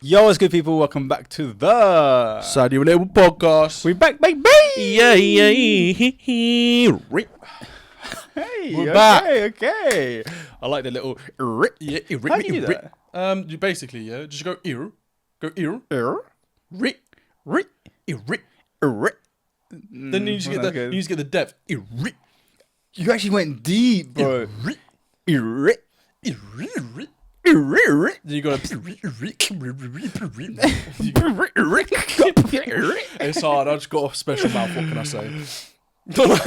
Yo, what's good, people? Welcome back to the Relatable podcast. We back, baby. Yeah. Hey, We're back. Okay. I like the little. Yeah, How do you do that? You basically, just go ear, Then you just get the depth. You actually went deep, bro. Then you got It's hard. I just got a special mouth. What can I say? No.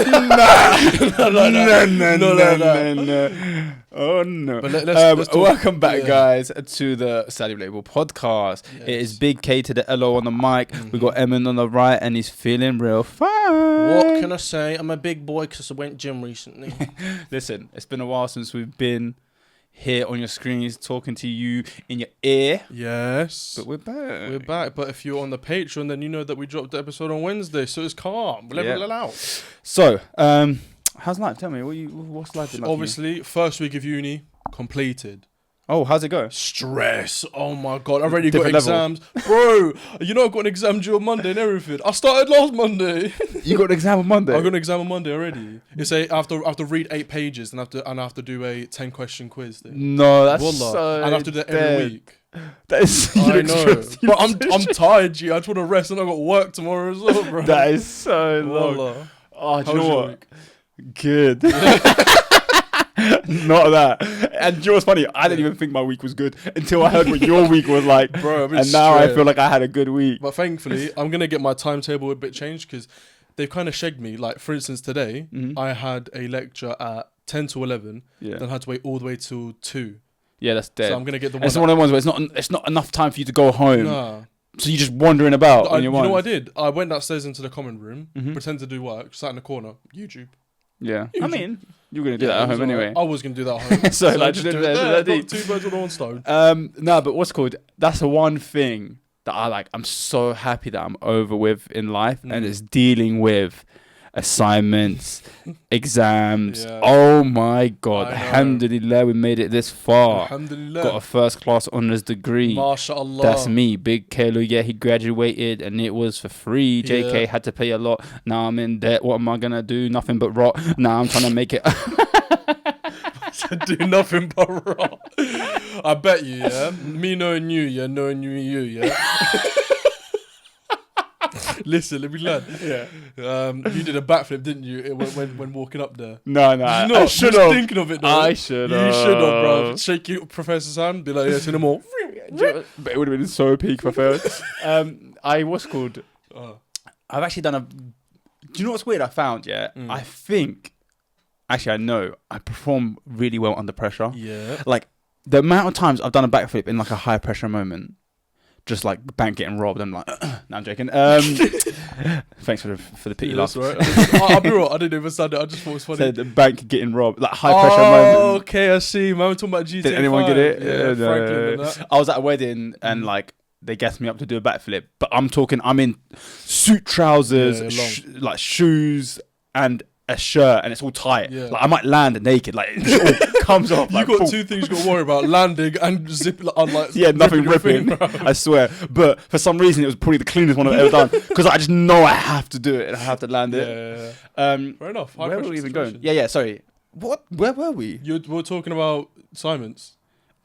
Oh no. But let's talk. Welcome back, guys, to the Relatable podcast. Yes. It is Big K to the LO on the mic. We got Emin on the right, and he's feeling real fine. What can I say? I'm a big boy because I went gym recently. Listen, it's been a while since we've been here on your screens talking to you in your ear. Yes. But we're back. We're back. But if you're on the Patreon, then you know that we dropped the episode on Wednesday, so it's calm. Level it out. So, how's life? Tell me, what's life been like? Obviously, first week of uni completed. Oh, how's it go? Stress. Oh my god. I already got Different exams. Bro, you know I've got an exam due on Monday and everything. I started last Monday. You got an exam on Monday? I got an exam on Monday already. It's I have to read 8 pages and I have to do a 10-question quiz thing. No, that's Wallah. so And I have to do that every week. That is I know. But I'm tired, G. I just want to rest and I got work tomorrow as well, bro. That is so long. Wallah. Oh, do How you know was your what? week? Good. Not that. And do you know what's funny? I didn't even think my week was good until I heard what your week was like. Bro, and now I feel like I had a good week. But thankfully, I'm going to get my timetable a bit changed because they've kind of shagged me. Like, for instance, today, I had a lecture at 10 to 11. Yeah. Then I had to wait all the way till 2. Yeah, that's dead. So I'm going to get the one. It's one of the ones where it's not enough time for you to go home. Nah. So you're just wandering about on your You own. know what I did? I went downstairs into the common room, pretended to do work, sat in the corner, YouTube. Yeah. I Usual. mean, you were going to do that at home anyway. I was going to do that at home. So, like, just did do that- it did there. that Got 2 birds with one stone. No, but what's called? That's the one thing that I like. I'm so happy that I'm over with in life, and it's dealing with assignments, exams. Yeah. Oh my God. I know. Alhamdulillah, we made it this far. Alhamdulillah. Got a first class honours degree. MashaAllah. That's me. Big Kelo, yeah, he graduated and it was for free. JK Yeah. had to pay a lot. Now I'm in debt. What am I going to do? Nothing but rot. Now I'm trying to make it. Do nothing but rot. I bet you, yeah. Me knowing you, knowing you, yeah. Listen, let me learn. Yeah. You did a backflip, didn't you? When walking up there. No, Did you I not? should Just have. thinking of it, though. I should have. You should have, bro. Shake your professor's hand, be like, yes, in a more. But it would have been so peak if I failed. What's called? I've actually done a. Do you know what's weird? I found, I think. Actually, I know I perform really well under pressure. Yeah. Like the amount of times I've done a backflip in like a high pressure moment, just like the bank getting robbed. I'm like, no, I'm joking. Thanks for the pity laugh. Right. I'll be real. I didn't understand it. I just thought it was funny. So the bank getting robbed, like high pressure moment. Okay, I see. Man, we're talking about GTA. Did anyone get it? Yeah, No. Franklin and that. I was at a wedding and like they gassed me up to do a backflip, but I'm in suit trousers, like shoes and a shirt, and it's all tight. Yeah. Like I might land naked, like it all comes off. You like, got boom. 2 things you got to worry about: landing and zip. Yeah, nothing ripping. Your I swear. But for some reason, it was probably the cleanest one I've ever done because I just know I have to do it and I have to land it. Yeah. Fair enough. Where were we even going? Yeah. Sorry. What? Where were we? We're talking about assignments.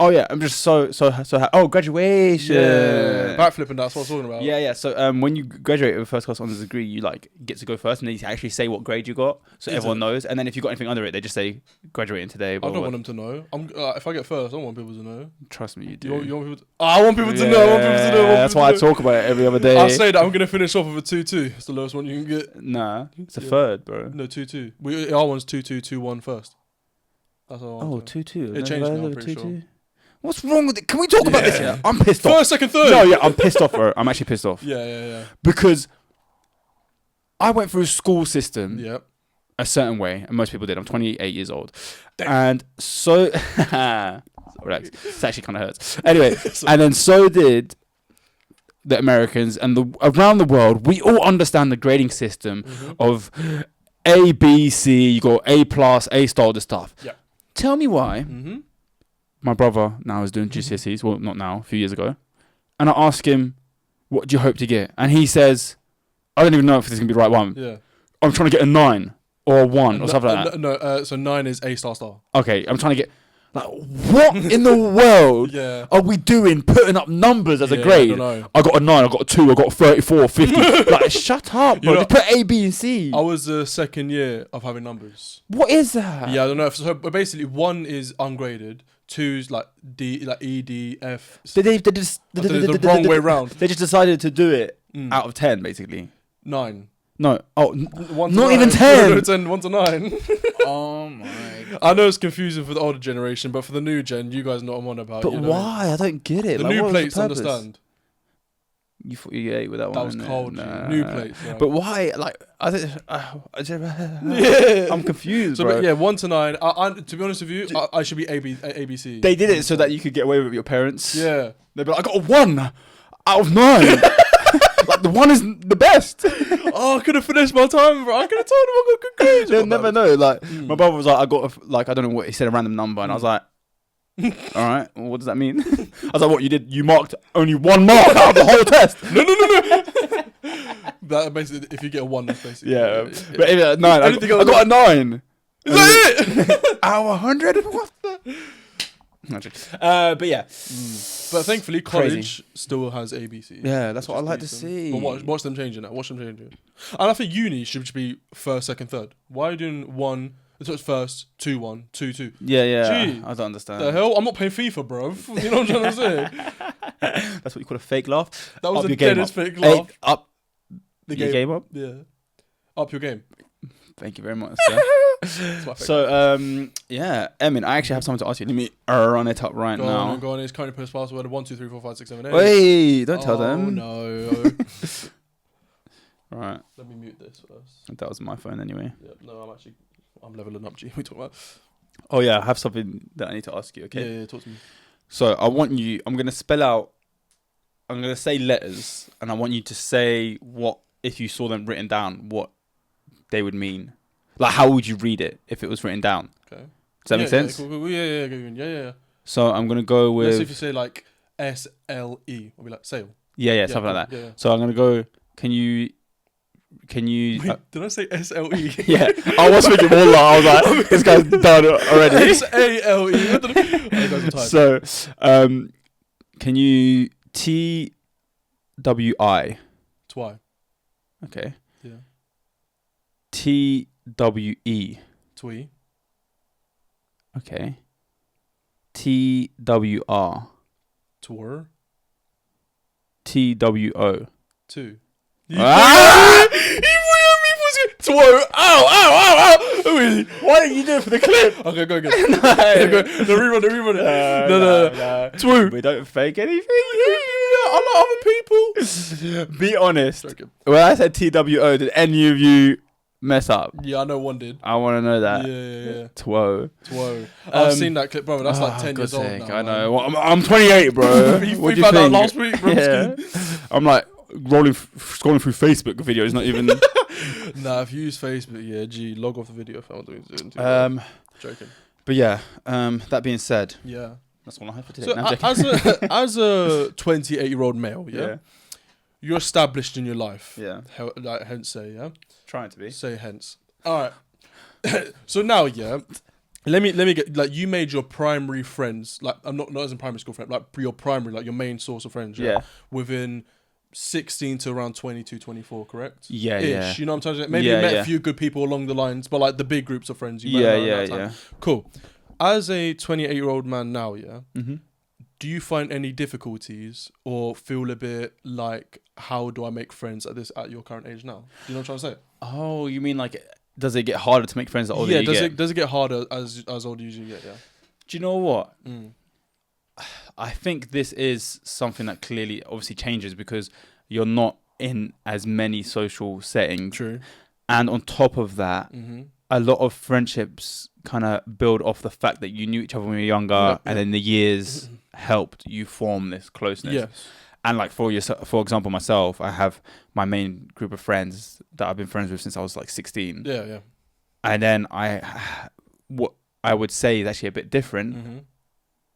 Oh yeah, I'm just so happy. Oh, graduation. Yeah. Backflipping. That's what I was talking about. Yeah. So when you graduate with a first class honours degree, you like get to go first, and then you actually say what grade you got, so everyone knows. And then if you got anything under it, they just say graduating today. I don't want them to know. If I get first, I don't want people to know. Trust me, you do. You want people to... I want people to know. I want people to know. That's why I talk about it every other day. I'll say that I'm gonna finish off with a 2-2. It's the lowest one you can get. Nah, it's a third, bro. No, 2-2. Our one's 2-2, 2-1 first. That's all. Oh, 2-2. It changed now, I'm pretty sure. What's wrong with it? Can we talk about this? Yeah, I'm pissed off. First, second, third. No, yeah, I'm pissed off, bro. I'm actually pissed off. Yeah. Because I went through a school system Yep. a certain way, and most people did. I'm 28 years old. And so... Relax. This actually kind of hurts. Anyway, and then so did the Americans and around the world. We all understand the grading system of A, B, C. You got A+, A star, all this stuff. Yeah. Tell me why my brother now is doing GCSEs. Well, not now, a few years ago. and I ask him, what do you hope to get? And he says, I don't even know if this is going to be the right one. Yeah. I'm trying to get a 9 or a 1 or something like that. No, so 9 is A star. Okay, I'm trying to get... Like, what in the world are we doing putting up numbers as a grade? I don't know. I got a 9, I got a 2, I got a 34, 50. Like, shut up, bro. Just put A, B, and C. I was the second year of having numbers. What is that? Yeah, I don't know. So basically, 1 is ungraded, 2 is like D, like E, D, F. They just... the wrong way round. They just decided to do it out of 10, basically. 9. No. Oh, 1 to not 9. even 10. No, 10, 1 to 9. Oh my God. I know it's confusing for the older generation, but for the new gen, you guys know what I'm on about. But why? I don't get it. The like, new plates understand. You thought you ate with that one. That was cold. Nah. New plates. Right. But why? Like, I'm confused, So, bro. but yeah, 1 to 9. To be honest with you, I should be ABC. They did it so that you could get away with your parents. Yeah. They'd be like, I got a 1 out of 9. Like, the 1 is the best. Oh, I could have finished my time, bro. I could have told him I got good grades. They'll never know. Like, my brother was like, I got I don't know what, he said a random number, and I was like, all right, well, what does that mean? I was like, what, you marked only 1 mark out of the whole test? No. That basically, if you get a 1, that's basically. Yeah. But if, 9, I got a 9. Is that it? Out of 100? What the? But yeah. But thankfully, college still has ABC. Yeah, that's what I like to see. But watch them changing that. Watch them changing. And I think uni should be first, second, third. Why are you doing 1? So it's first, 2, 1, 2, 2. Yeah. Gee, I don't understand. the hell? I'm not paying FIFA, bro. You know what I'm trying to say? That's what you call a fake laugh. That was Up a your game deadest up. fake laugh. Up The your game up. Yeah. Up your game. Thank you very much, sir. So, yeah, Emin, I actually have something to ask you. Let me run it up right now. Go on. It's currently press password 1, 2, 3, 4, 5, 6, 7, 8. Wait, don't tell them. Oh no. Right. Let me mute this first. That was my phone anyway. Yeah, no, I'm leveling up, G. We talking about. Oh yeah, I have something that I need to ask you. Okay. Yeah, talk to me. So I'm gonna spell out. I'm gonna say letters, and I want you to say what, if you saw them written down, what they would mean. Like, how would you read it if it was written down? Okay. Does that make sense? Cool. Yeah. So I'm gonna go with. Let's see if you say like SLE, or be like sale. Yeah, something like that. Yeah. So I'm gonna go. Can you? Wait, did I say SLE? Yeah, I was thinking more like, I was like, this guy's done already. SALE. So, can you TWI? Twi. Okay. Yeah. TWE. Twee. Okay. TWR. Twir. TWO. 2. Ah! Twir. Ow. Why didn't you do it for the clip? Okay, go again. No, rerun it. No. Twoo. We don't fake anything. I like other people. Be honest. Okay. When I said TWO, did any of you mess up? Yeah, I know one did. I want to know that. Yeah. Two. I've seen that clip, bro. That's like 10 years old now. I know. Well, I'm 28, bro. We found out last week, bro. Yeah. I'm like scrolling through Facebook videos, not even. Nah, if you use Facebook, yeah, G, log off the video if I want to do joking. But yeah, that being said, yeah, that's all I have for today. So No, as a 28-year-old male, yeah, you're established in your life. Yeah. Like hence say, yeah. Trying to be. Say hence. All right. So now, yeah. Let me get, like, you made your primary friends, like, I'm not as in primary school friend, like your primary, like your main source of friends, yeah. Within 16 to around 22, 24, correct? Yeah, Ish, yeah. You know what I'm trying to say? Maybe you met a few good people along the lines, but like the big groups of friends you met around that time. Yeah. Cool. As a 28-year-old man now, yeah, mm-hmm. do you find any difficulties or feel a bit like, how do I make friends at your current age now? You know what I'm trying to say? Oh, you mean like, does it get harder to make friends the older you get? Yeah, does it get harder as older you get, yeah? Do you know what? I think this is something that clearly obviously changes because you're not in as many social settings. True. And on top of that, a lot of friendships kind of build off the fact that you knew each other when you were younger, and then the years helped you form this closeness. Yes. And like for example, myself, I have my main group of friends that I've been friends with since I was like 16. Yeah. And then what I would say is actually a bit different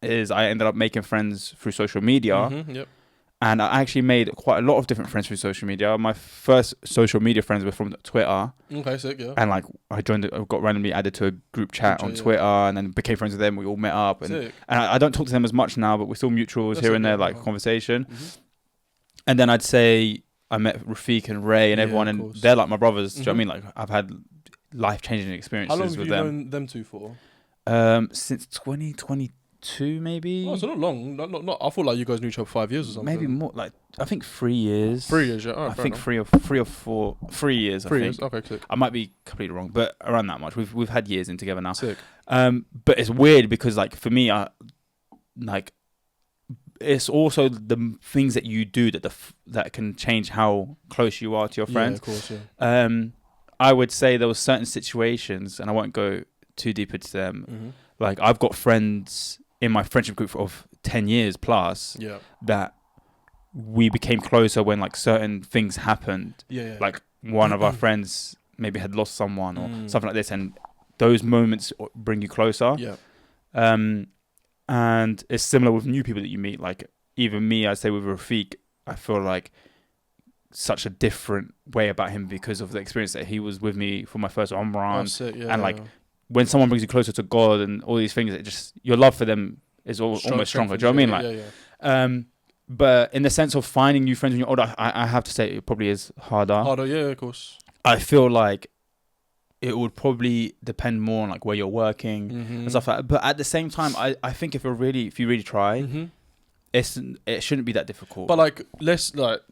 is I ended up making friends through social media. Yep. And I actually made quite a lot of different friends through social media. My first social media friends were from Twitter. Okay, sick, yeah. And like I got randomly added to a group chat on Twitter, and then became friends with them. We all met up, and I don't talk to them as much now, but we're still mutuals here and there, like conversation. And then I'd say I met Rafiq and Ray and everyone, and they're like my brothers. Do you know what I mean? Like I've had life-changing experiences with them. How long have you known them two for? Since 2022, maybe. Oh, so not long. Not. I thought like you guys knew each other 5 years or something. Maybe more. Like I think 3 years. 3 years, yeah. Oh, I think 3 or 4. 3 years. 3 years. Okay, sick. I might be completely wrong, but around that much. We've had years in together now. Sick. But it's weird because like for me, it's also the things that you do that can change how close you are to your friends. Yeah, of course. Yeah. I would say there were certain situations, and I won't go too deep into them. Like I've got friends in my friendship group of 10 years plus that we became closer when like certain things happened. Yeah. Like one of our friends maybe had lost someone or something like this, and those moments bring you closer. Yeah. And it's similar with new people that you meet. Like even me, I'd say with Rafiq, I feel like such a different way about him because of the experience that he was with me for my first Umrah. And like when someone brings you closer to God and all these things, it just, your love for them is almost stronger. Do you know what I mean? But in the sense of finding new friends when you're older, I have to say it probably is harder. Yeah, of course. I feel like it would probably depend more on like where you're working and stuff like that. But at the same time, I think if you really try, it shouldn't be that difficult. But like,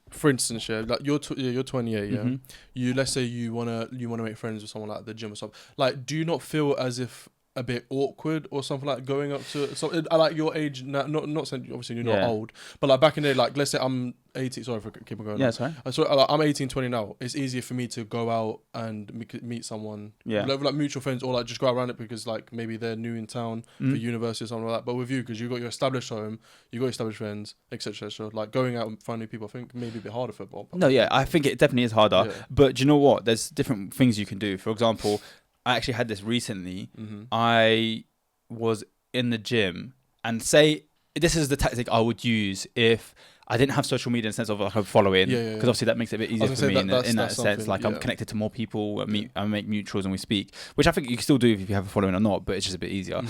for instance, like you're 28, yeah. Let's say you wanna make friends with someone like at the gym or something. Like, do you not feel as if a bit awkward or something like going up to something like your age now? Not saying obviously you're not old, but like back in the day, like let's say I'm 18. Sorry for keep on going. Yeah, sorry. So like, I'm 18, 20 now. It's easier for me to go out and meet someone. Yeah, like mutual friends, or like just go out around it because like maybe they're new in town for university or something like that. But with you, because you got your established home, you got your established friends, etc. So like going out and finding people, I think maybe a bit harder for Bob. No, yeah, I think it definitely is harder. Yeah. But do you know what? There's different things you can do. For example, I actually had this recently. I was in the gym, and say this is the tactic I would use if I didn't have social media in the sense of like a following, because obviously that makes it a bit easier for me in that sense. Like I'm connected to more people, I make mutuals and we speak, which I think you can still do if you have a following or not, but it's just a bit easier.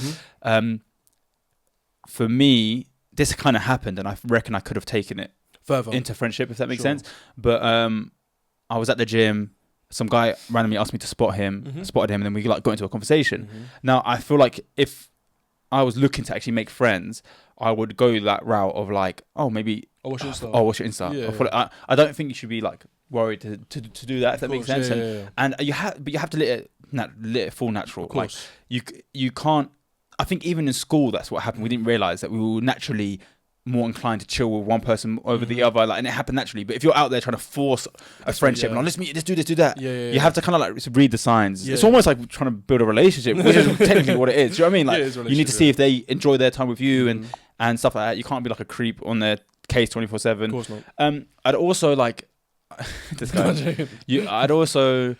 For me, this kind of happened, and I reckon I could have taken it further into friendship, if that makes sense. But I was at the gym. Some guy randomly asked me to spot him, spotted him, and then we like got into a conversation. Now I feel like if I was looking to actually make friends, I would go that route of like, maybe watch your Insta. Yeah. I don't think you should be like worried to do that, if that makes sense. And you have to let it fall natural. Like you can't. I think even in school, that's what happened. We didn't realize that we were naturally more inclined to chill with one person over the other, like, and it happened naturally. But if you're out there trying to force a friendship, like, let's meet, let's do this, do that, you have to kind of like read the signs. It's almost like trying to build a relationship, which is technically what it is. Do you know what I mean? Like, you need to see if they enjoy their time with you and stuff like that. You can't be like a creep on their case 24/7. Of course not. I'd also like this guy. I'd also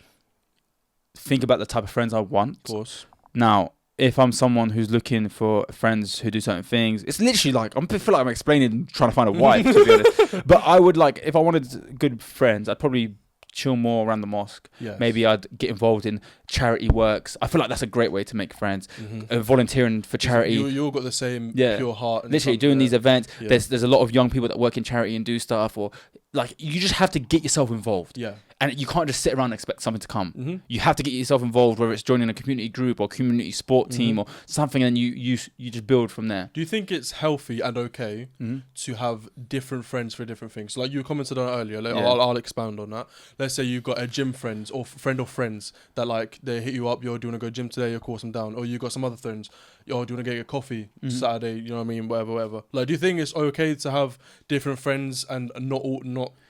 think about the type of friends I want. Of course. Now, if I'm someone who's looking for friends who do certain things, it's literally like, I feel like I'm explaining trying to find a wife, to be honest. But I would like, if I wanted good friends, I'd probably chill more around the mosque. Yes. Maybe I'd get involved in charity works. I feel like that's a great way to make friends. Volunteering for charity. You all got the same pure heart. And literally doing these events. Yeah. There's a lot of young people that work in charity and do stuff, or like, you just have to get yourself involved. Yeah. And you can't just sit around and expect something to come. You have to get yourself involved, whether it's joining a community group or community sport team or something, and you just build from there. Do you think it's healthy and okay to have different friends for different things? So like you commented on earlier, like, I'll expound on that. Let's say you've got a gym friends or friends that like they hit you up, you're doing a go gym today, of course I'm down. Or you got some other friends, do you want to get a coffee Saturday, you know what I mean, whatever. Like, do you think it's okay to have different friends and not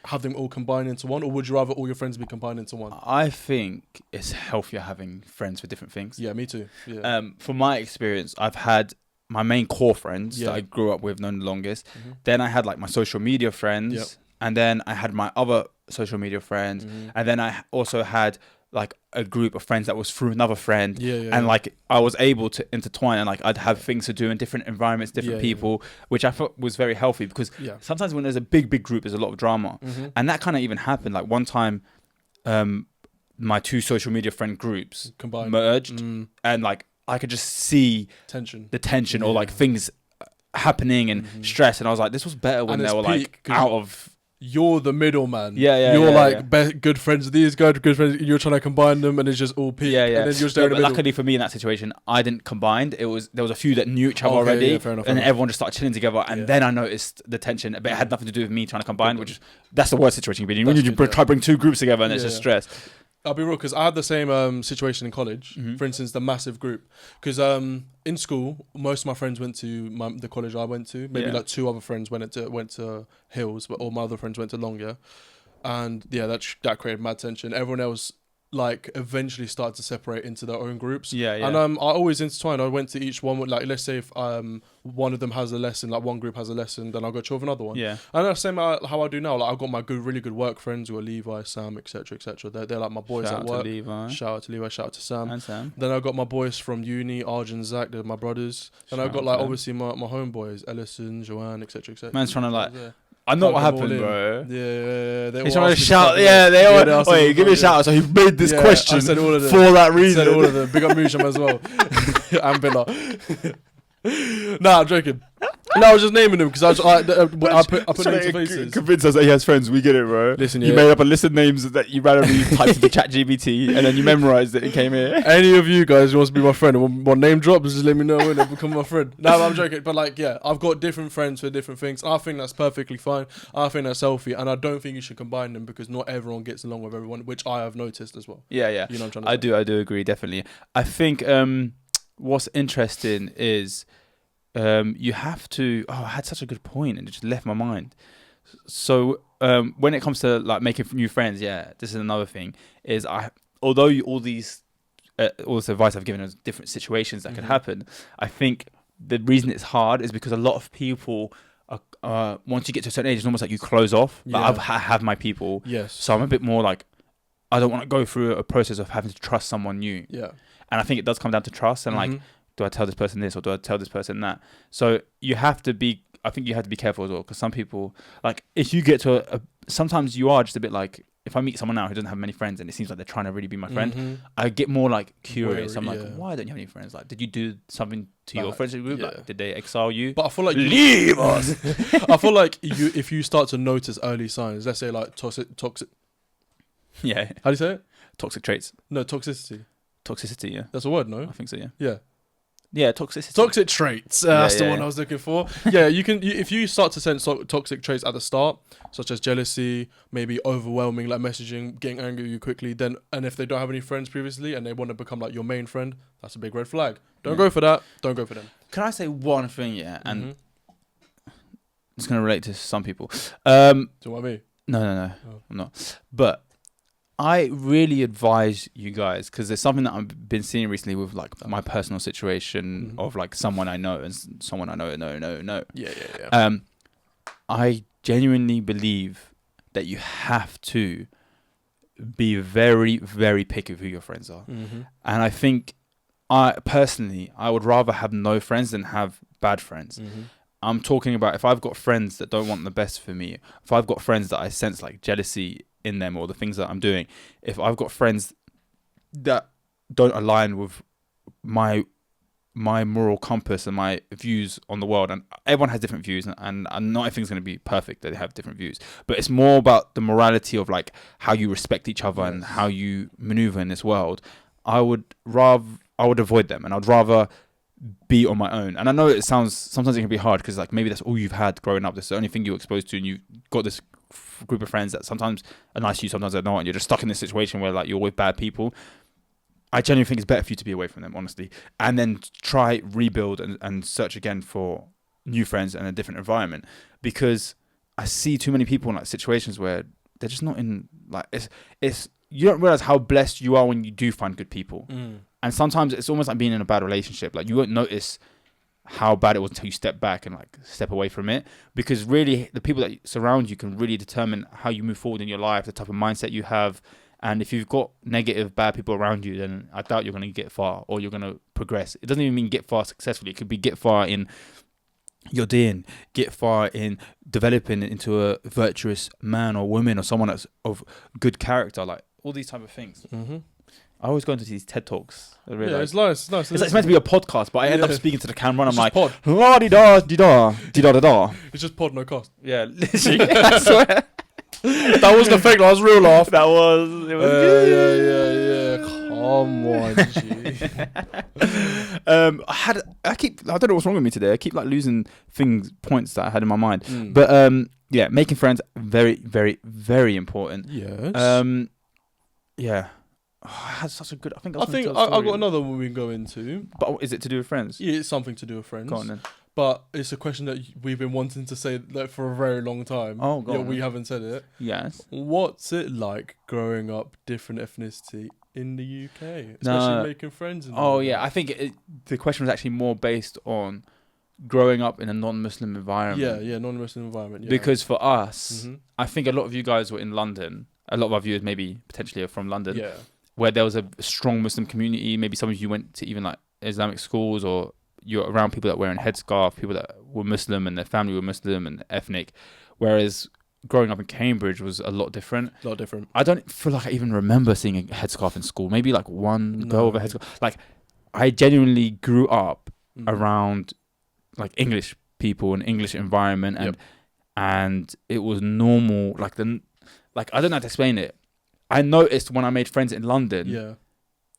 have them all combined into one, or would you rather all your friends be combined into one? I think it's healthier having friends for different things. Yeah, me too. Yeah. From my experience, I've had my main core friends that I grew up with, known the longest. Then I had like my social media friends, and then I had my other social media friends, and then I also had like a group of friends that was through another friend, and like I was able to intertwine, and like I'd have things to do in different environments, different people, which I thought was very healthy, because sometimes when there's a big group, there's a lot of drama, and that kind of even happened. Like one time, my two social media friend groups merged, and like I could just see the tension or like things happening and stress, and I was like, this was better when they were like out of. You're the middleman. You're good friends with these guys, good friends. You're trying to combine them, and it's just all peak. And then you're just in the middle. Luckily for me in that situation, I didn't combine. There was a few that knew each other already, and everyone just started chilling together. And then I noticed the tension, but it had nothing to do with me trying to combine, that's the worst situation you've been in. When you try to bring two groups together, and it's just stress. I'll be real, because I had the same situation in college. For instance, the massive group. Because in school, most of my friends went to the college I went to. Maybe like two other friends went to Hills, but all my other friends went to Longyear. And that created mad tension. Everyone else like eventually started to separate into their own groups. And I always intertwined. I went to each one with, like, let's say if one of them has a lesson, like one group has a lesson, then I'll go chill with another one. And that's the same how I do now. Like I've got my really good work friends who are Levi, Sam, etc. They're like my boys at work. Shout out to Levi, shout out to Sam. And Sam. Then I've got my boys from uni, Arj and Zach, they're my brothers. Then I've got like obviously my homeboys, Ellison, Joanne, etc. Man's trying to like I know what happened, bro. He's trying to shout. They all. Wait, give me a shout out. So he made this question for that reason. I said all of them. Big up Musham as well. And Billa. Nah, I'm joking. No, I was just naming them because I put names to faces. Convince us that he has friends. We get it, bro. Listen, you made up a list of names that you randomly typed into ChatGPT, and then you memorized it and came here. Any of you guys who wants to be my friend and want name drops, just let me know and they'll become my friend. No, I'm joking. But like, I've got different friends for different things. I think that's perfectly fine. I think that's healthy, and I don't think you should combine them because not everyone gets along with everyone, which I have noticed as well. Yeah. You know what I'm trying to say? I do agree, definitely. I think what's interesting is. You have to. I had such a good point and it just left my mind. So when it comes to like making new friends, this is another thing. Is although all this advice I've given us different situations that could happen, I think the reason it's hard is because a lot of people once you get to a certain age, it's almost like you close off. Like I have my people. Yes. So I'm a bit more like I don't want to go through a process of having to trust someone new. Yeah. And I think it does come down to trust and like. Do I tell this person this or do I tell this person that? So you have to be, I think you have to be careful as well, because some people, like if you get to sometimes you are just a bit like, if I meet someone now who doesn't have many friends and it seems like they're trying to really be my friend, I get more like curious. I'm like, why don't you have any friends? Like, did you do something to your friendship group? Like, did they exile you? But I feel like leave us. I feel like if you start to notice early signs, let's say like toxic. Yeah. How do you say it? Toxic traits. No, toxicity. Toxicity, yeah. That's a word, no? I think so, yeah. Yeah. Yeah, toxicity. Toxic traits. That's the one I was looking for. Yeah, if you start to sense toxic traits at the start, such as jealousy, maybe overwhelming, like messaging, getting angry at you quickly, and if they don't have any friends previously and they want to become like your main friend, that's a big red flag. Don't go for that. Don't go for them. Can I say one thing? Yeah, and it's going to relate to some people. Do you want me? No, I'm not. But I really advise you guys, because there's something that I've been seeing recently with like my personal situation of like someone I know and someone I know. Yeah. I genuinely believe that you have to be very, very picky with who your friends are. And I think I would rather have no friends than have bad friends. I'm talking about if I've got friends that don't want the best for me, if I've got friends that I sense like jealousy in them or the things that I'm doing, if I've got friends that don't align with my moral compass and my views on the world, and everyone has different views, and not everything's going to be perfect that they have different views, but it's more about the morality of like how you respect each other and how you maneuver in this world. I would avoid them, and I'd rather be on my own. And I know sometimes it can be hard because like maybe that's all you've had growing up, that's the only thing you're exposed to, and you've got this group of friends that sometimes are nice to you, sometimes they're not, and you're just stuck in this situation where like you're with bad people. I genuinely think it's better for you to be away from them, honestly, and then try rebuild and search again for new friends and a different environment, because I see too many people in like situations where they're just not in like it's you don't realize how blessed you are when you do find good people. And sometimes it's almost like being in a bad relationship. Like you won't notice how bad it was until you step back and like step away from it, because really the people that surround you can really determine how you move forward in your life, the type of mindset you have, And if you've got negative, bad people around you, then I doubt you're going to get far or you're going to progress. It doesn't even mean get far successfully. It could be get far in your doing, get far in developing into a virtuous man or woman or someone that's of good character, like all these type of things. Mm-hmm. I always go into these TED Talks. It's nice. It's nice. It's meant to be a podcast, but I end up speaking to the camera and I'm like, pod. La di da di da di da da da. It's just pod, no cast. Yeah, literally. I swear. That wasn't a fake. That was real laugh. That was. It was Yeah. Come on, G. I don't know what's wrong with me today. I keep like losing points that I had in my mind. But yeah, making friends, very, very, very important. Yes. Yeah. Oh, I had such a good. I I got another one we can go into. But is it to do with friends? Yeah, it's something to do with friends. Go on then. But it's a question that we've been wanting to say for a very long time. Oh, go on. We haven't said it. Yes. What's it like growing up different ethnicity in the UK, especially making friends? Yeah, I think the question was actually more based on growing up in a non-Muslim environment. Yeah, non-Muslim environment. Yeah. Because for us, I think a lot of you guys were in London. A lot of our viewers maybe potentially are from London. Yeah. Where there was a strong Muslim community. Maybe some of you went to even like Islamic schools, or you're around people that were wearing headscarf, people that were Muslim and their family were Muslim and ethnic. Whereas growing up in Cambridge was a lot different. I don't feel like I even remember seeing a headscarf in school. Maybe like one girl with a headscarf. Like, I genuinely grew up around like English people and English environment, and it was normal. Like I don't know how to explain it. I noticed when I made friends in London,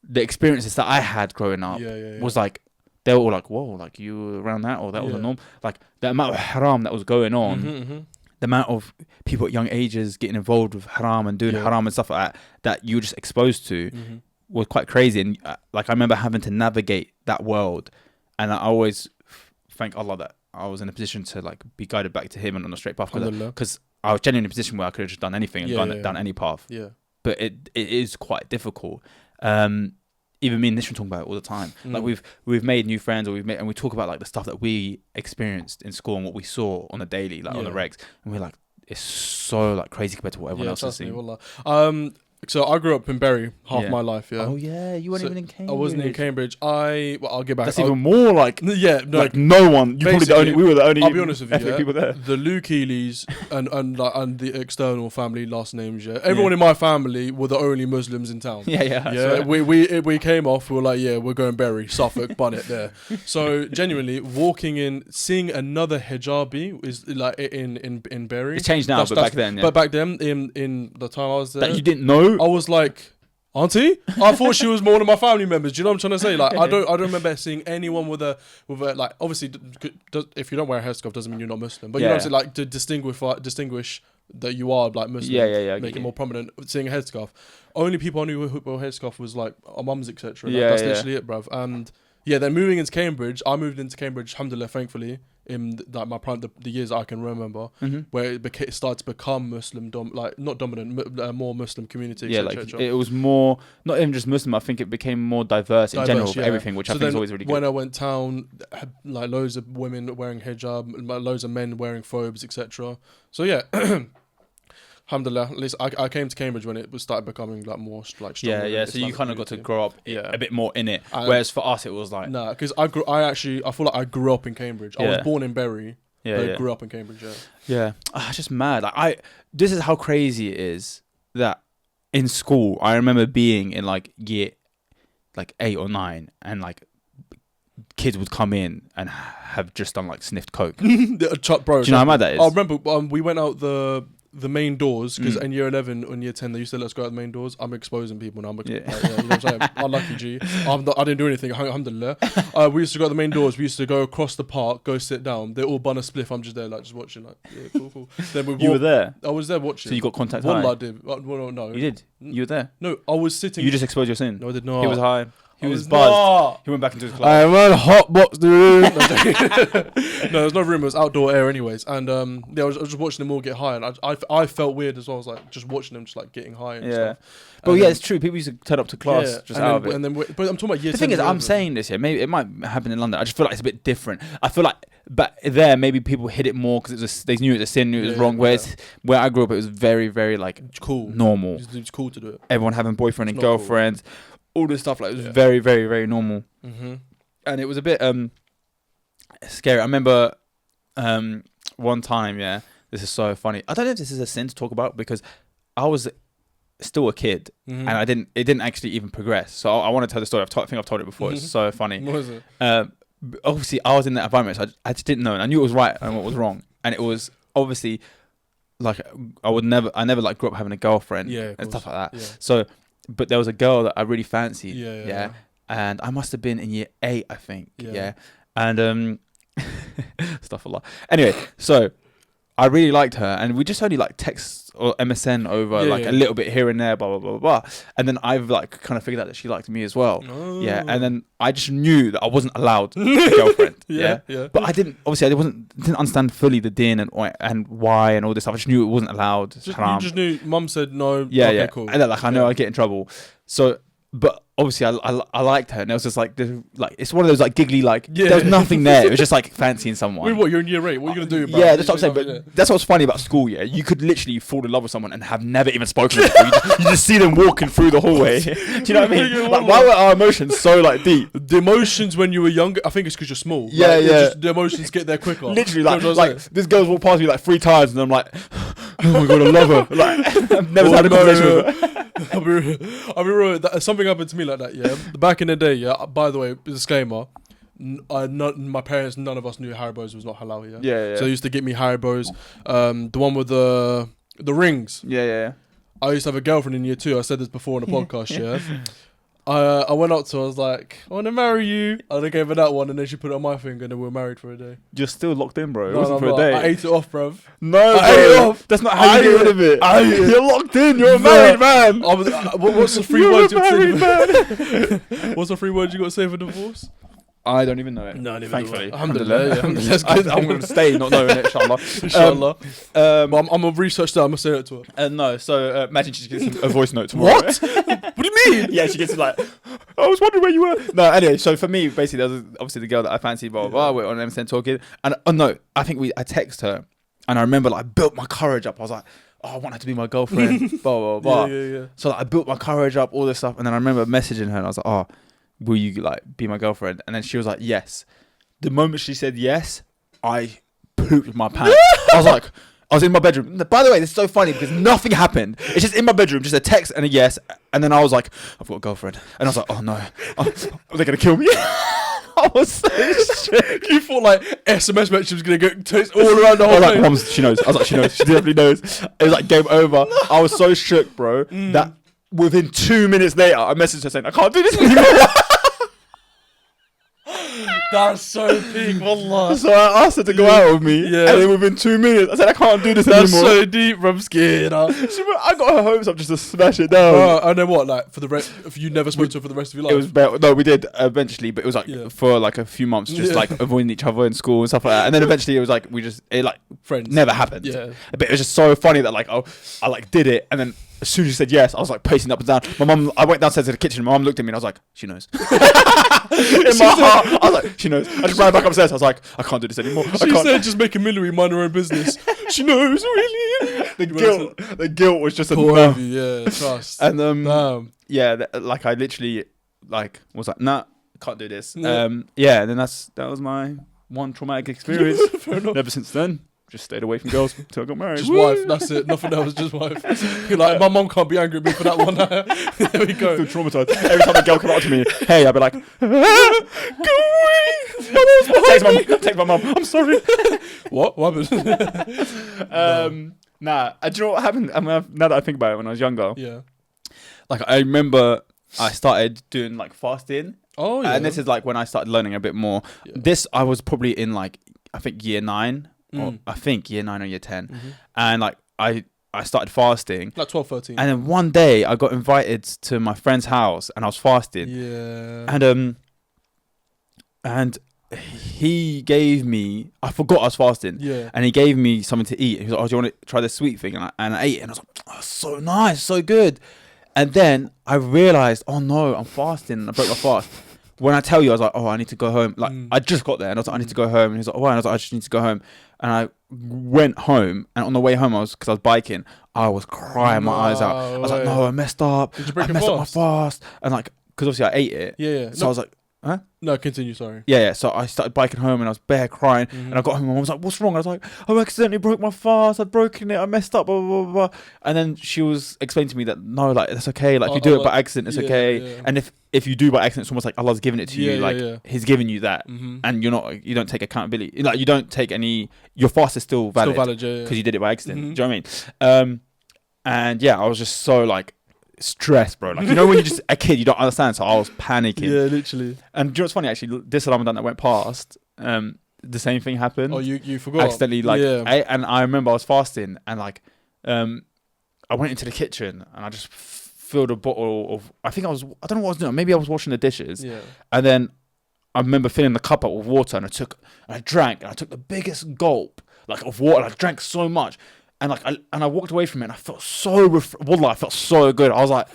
the experiences that I had growing up was like, they were all like, whoa, like you were around that, or that was a norm. Like the amount of haram that was going on, the amount of people at young ages getting involved with haram and doing haram and stuff like that you were just exposed to was quite crazy. And like I remember having to navigate that world, and I always thank Allah that I was in a position to like be guided back to Him and on a straight path, because I was genuinely in a position where I could have just done anything and gone down any path. Yeah. But it is quite difficult. Even me and Nishan talk about it all the time. Like we've made new friends, or and we talk about like the stuff that we experienced in school and what we saw on a daily, like on the regs, and we're like, it's so like crazy compared to what everyone else is seeing. So I grew up in Bury half my life. Yeah. Oh yeah, you weren't even in Cambridge. I wasn't in Cambridge. I'll get back. That's even more like like no one. You probably we were the only. I'll be honest with you. People there. The Luke Healy's and the external family last names. Yeah. Everyone in my family were the only Muslims in town. Yeah. So we came off. We were like, we're going Bury, Suffolk, Bunnet there. So genuinely walking in, seeing another hijabi is like in Bury. It's changed now, but back then. Yeah. But back then, in the time I was there, that you didn't know. I was like, Auntie? I thought she was more one of my family members. Do you know what I'm trying to say? Like, I don't remember seeing anyone with a like, obviously, if you don't wear a headscarf doesn't mean you're not Muslim. But you know what I'm saying? Like, to distinguish that you are like Muslim, make it more prominent. Seeing a headscarf, only people I knew who wore a headscarf was like our mums, etc. That's literally it, bruv. And then moving into Cambridge, I moved into Cambridge, alhamdulillah, thankfully, in like my prime, the years that I can remember, where it started to become Muslim, not dominant, more Muslim community. Like it was more, not even just Muslim. I think it became more diverse in general of everything, which I think is always really good. When I went town, like loads of women wearing hijab, loads of men wearing phobes, etc. So yeah. Alhamdulillah, at least I came to Cambridge when it was started becoming like more like stronger. So you kind of got to grow up a bit more in it. Whereas for us, it was like because I feel like I grew up in Cambridge. I was born in Bury, but I grew up in Cambridge. It's just mad. Like this is how crazy it is that in school I remember being in like year like 8 or 9, and like kids would come in and have just done like sniffed coke. Bro, do you know how mad that is? I remember we went out the main doors, because in year 11 and year 10 they used to let us go out the main doors. I'm exposing people now. You know what I'm saying? Unlucky G. I didn't do anything, alhamdulillah. We used to go out the main doors. We used to go across the park, go sit down. They all bun a spliff. I'm just there like just watching, like cool. Then you were there? I was there watching. So you got contact high? Wallah, I did. Well, no. You did? You were there? No, I was sitting. You just exposed your sin? No, I did not. He was high. He was buzzed. He went back into his class. I'm on hot box the room. No, there's no room. It was outdoor air, anyways. And I was just watching them all get high, and I felt weird as well. I was like just watching them just like getting high and stuff. But it's true. People used to turn up to class just out of it. And then, but I'm talking about year. The thing is, I'm saying this here. Maybe it might happen in London. I just feel like it's a bit different. I feel like, but there maybe people hit it more because they knew it was a sin, knew it was wrong. Where I grew up, it was very, very like cool, normal. It's cool to do it. Everyone having boyfriend and girlfriends, all this stuff. Like it was very, very, very normal. Mm-hmm. And it was a bit scary. I remember one time. Yeah, this is so funny. I don't know if this is a sin to talk about because I was still a kid, and it didn't actually even progress. So I want to tell the story. I think I've told it before. It's so funny. What was it? Obviously, I was in that environment, so I just didn't know, and I knew it was right and what was wrong. And it was obviously like I never like grew up having a girlfriend and stuff like that. Yeah. So, but there was a girl that I really fancied. Yeah. And I must have been in year 8, I think. Yeah. And stuff a lot. Anyway, so I really liked her, and we just only like text or MSN over a little bit here and there, blah blah blah blah. And then I've like kind of figured out that she liked me as well. Oh. Yeah, and then I just knew that I wasn't allowed a girlfriend. yeah. But I didn't understand fully the din and why and all this stuff. I just knew it wasn't allowed. You just knew. Mum said no. Yeah, okay, cool. And then like I know I'd get in trouble. So, but obviously I liked her, and it was just like it's one of those like giggly there was nothing there. It was just like fancying someone. Wait, what? You're in year 8. What are you gonna do? Bro? Yeah, that's what I'm saying. But that's what's funny about school. Yeah, you could literally fall in love with someone and have never even spoken to them. You just see them walking through the hallway. Do you know what I mean? Like, why were our emotions so like deep? The emotions when you were younger, I think it's because you're small. Yeah, the emotions get there quicker. Literally, like this girl's walked past me like 3 times, and I'm like, oh my god, I love her. Like I've never had a conversation with her. I'll be real. Something happened to me like that. Yeah, back in the day. Yeah. By the way, disclaimer. My parents, none of us knew Haribo's was not halal. Yeah. So they used to get me Haribo's. The one with the rings. Yeah. I used to have a girlfriend in year 2. I said this before on the podcast. Yeah. I went up to her, I was like, I want to marry you. And I gave her that one, and then she put it on my finger, and then we were married for a day. You're still locked in, bro. It wasn't for a day. I ate it off, bruv. No, I ate it off. That's not how you get rid of it. You're locked in. You're a married man. What's the 3 words you got to say? What's the 3 words you got to say for divorce? I don't even know it. No, thankfully. Alhamdulillah. That's good. I'm going to stay not knowing it, inshallah. Inshallah. But I'm going to research that. I'm going to say it to her. No, so imagine she gets a voice note tomorrow. What? What do you mean? Yeah, she gets like, I was wondering where you were. No, anyway, so for me, basically, there was obviously the girl that I fancied, blah, blah, blah. We're on MSN talking. And I think I text her. And I remember I built my courage up. I was like, I want her to be my girlfriend, blah, blah, blah. Yeah. So I built my courage up, all this stuff. And then I remember messaging her, and I was like, will you be my girlfriend? And then she was like, yes. The moment she said yes, I pooped my pants. I was in my bedroom. By the way, this is so funny because nothing happened. It's just in my bedroom, just a text and a yes. And then I was like, I've got a girlfriend. And I was like, oh no, are they going to kill me? I was so shook. You thought SMS message was going to go all around the whole place. Mom, she knows. I was like, she knows. She definitely knows. It was like game over. I was so shook, bro, that within 2 minutes later, I messaged her saying, I can't do this anymore. That's so peak, wallah. So I asked her to go out with me, and then within 2 minutes, I said, I can't do this anymore. That's so deep, bro. I'm scared. I got her hopes up just to smash it down. And then what, for the rest, if you never spoke to her for the rest of your life? No, we did eventually, but it was for a few months, just avoiding each other in school and stuff like that. And then eventually it was friends. Never happened. Yeah. But it was just so funny that I did it, and then as soon as she said yes, I was pacing up and down. I went downstairs to the kitchen. My mum looked at me and I was like, she knows. In my heart, I was like, she knows. I just ran back upstairs. I was like, I can't do this anymore. She said, just make a million, mind her own business. She knows, really. The guilt was just enough. Yeah, trust. And I literally was like, nah, can't do this. And then that was my one traumatic experience. Ever since then. Just stayed away from girls until I got married. Just wife, that's it. Nothing else, just wife. You're like, my mum can't be angry at me for that one. There we go. I feel traumatized. Every time a girl comes up to me, hey, I'll be like, go away. Text my mum. I'm sorry. What happened? Nah, do you know what happened? Now that I think about it, when I was younger, I remember I started doing fasting. Oh, yeah. And this is when I started learning a bit more. Yeah. This, I was probably in I think year 9. Or I think year 9 or year 10, and I I started fasting. Like 12, 13. And then one day I got invited to my friend's house and I was fasting. Yeah. And he gave me, I forgot I was fasting. Yeah. And he gave me something to eat. He was like, oh, do you want to try this sweet thing? And I ate it and I was like, oh, so nice, so good. And then I realized, oh no, I'm fasting and I broke my fast. When I tell you, I was like, oh, I need to go home. Like, I just got there and I was like, I need to go home. And he's like, why? And I was like, I just need to go home. And I went home, and on the way home, because I was biking, I was crying my eyes out. I was like, no, I messed up. Did you break I messed up my fast. And like, because obviously I ate it. Yeah. So I was like, huh? No, continue, sorry. Yeah. So I started biking home and I was bare crying. And I got home and I was like, what's wrong? I was like, I accidentally broke my fast. I'd broken it. I messed up, blah, blah, blah, blah. And then she was explaining to me that, no, like, that's okay. Like, if you do it by accident, it's okay. Yeah. And if you do by accident, it's almost like Allah's giving it to you. Like, He's giving you that. And you don't take accountability. Like, you don't take any, your fast is still valid. Because you did it by accident. Do you know what I mean? And yeah, I was just so like, stressed, bro. Like, you know when you're just a kid, you don't understand, so I was panicking. Yeah, literally. And do you know what's funny, actually, this Ramadan that went past, the same thing happened. Oh, you forgot? Accidentally, like, and I remember I was fasting, and like, I went into the kitchen, and I just filled a bottle of, I don't know what I was doing, maybe I was washing the dishes, and then I remember filling the cup up with water, and I drank, and I took the biggest gulp, like, of water, and I drank so much. And like, I walked away from it, and I felt so wallah, I felt so good. I was like,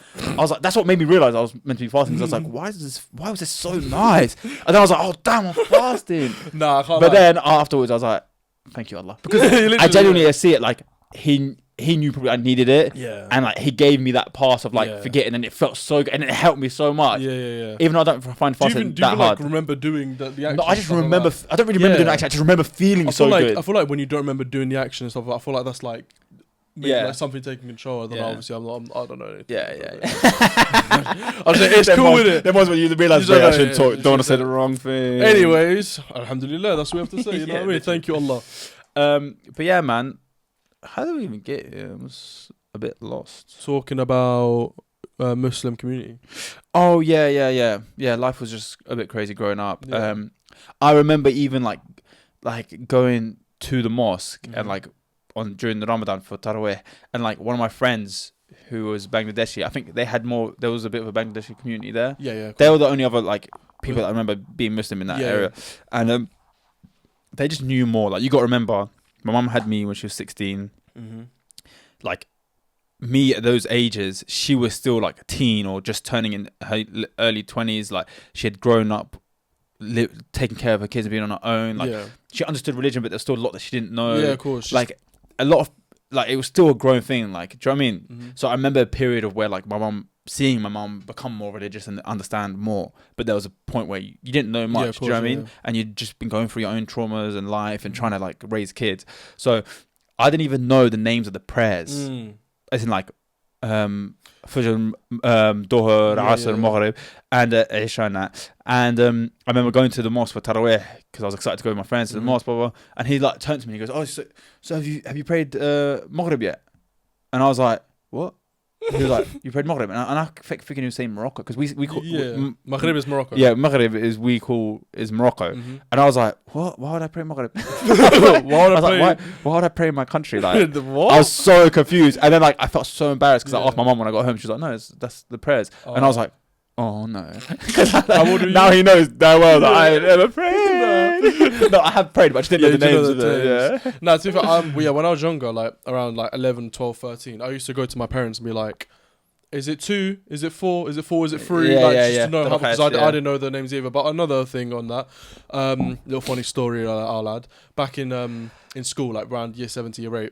that's what made me realize I was meant to be fasting. I was like, why was this so nice? And then I was like, oh damn, I'm fasting. Nah, I can't. But then afterwards, I was like, thank you, Allah, because I genuinely see it like he knew probably I needed it, and like he gave me that pass of like forgetting, and it felt so good, and it helped me so much. Even though I don't find fasting that hard. Like, remember doing the action? No, I just remember. I don't really remember doing the action. I just remember feeling so good. I feel like when you don't remember doing the action and stuff, I feel like that's like. Like something taking control. I don't know. Obviously, I don't know anything. Yeah. I was like, it's cool with it. There was when you realise I should talk. Don't want to say the wrong thing. Anyways, alhamdulillah, that's what we have to say. You know what I mean? Thank you, Allah. But yeah, man, how did we even get here? I was a bit lost. Talking about Muslim community. Oh yeah. Life was just a bit crazy growing up. Yeah. I remember even like going to the mosque and like. During the Ramadan for Taraweeh, and like one of my friends who was Bangladeshi, I think there was a bit of a Bangladeshi community there. Yeah. They were the only other like people that I remember being Muslim in that area. And they just knew more. Like, you got to remember, my mum had me when she was 16. Like, me at those ages, she was still like a teen or just turning in her early 20s. Like, she had grown up taking care of her kids and being on her own. Like, she understood religion, but there's still a lot that she didn't know. Yeah, of course. Like, a lot of, like, it was still a growing thing. Like, do you know what I mean? So I remember a period of where, like, seeing my mum become more religious and understand more. But there was a point where you didn't know much, do you know what I mean? Yeah. And you'd just been going through your own traumas and life and trying to, like, raise kids. So I didn't even know the names of the prayers. As in, like, Fajr, Dhuhr, Asr, Maghrib, and Isha and that. And I remember going to the mosque for Taraweeh because I was excited to go with my friends to the mosque, blah, blah, blah. And he like turned to me and he goes, oh, so have you prayed Maghrib yet? And I was like, what? He was like, you prayed Maghrib? And I kept thinking he was saying Morocco because we call... Maghrib is Morocco. Yeah, Maghrib is Morocco. And I was like, what? Why would I pray Maghrib? Why would I pray in my country? Like, what? I was so confused. And then like I felt so embarrassed because I asked my mum when I got home. She was like, no, that's the prayers. And I was like, oh no. Now he knows damn well that I never prayed. No, I have prayed, but I just didn't know the names of it. Yeah. No, to be fair, when I was younger, like around like 11, 12, 13, I used to go to my parents and be like, is it 2? Is it 4? Is it 4? Is it 3? Just to know how, because I didn't know the names either. But another thing on that, little funny story I'll add. Back in school, like around year 7 to year 8,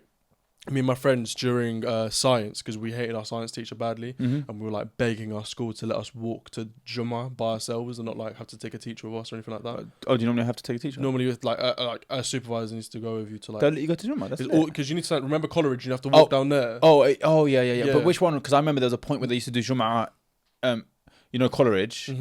me and my friends during science, because we hated our science teacher badly, and we were like begging our school to let us walk to Jummah by ourselves and not like have to take a teacher with us or anything like that. Oh, do you normally have to take a teacher? Normally, with like a supervisor needs to go with you to like. Don't let you go to Jummah. That's because you need to remember Coleridge. You have to walk down there. Oh, yeah. But which one? Because I remember there was a point where they used to do Jummah. Coleridge.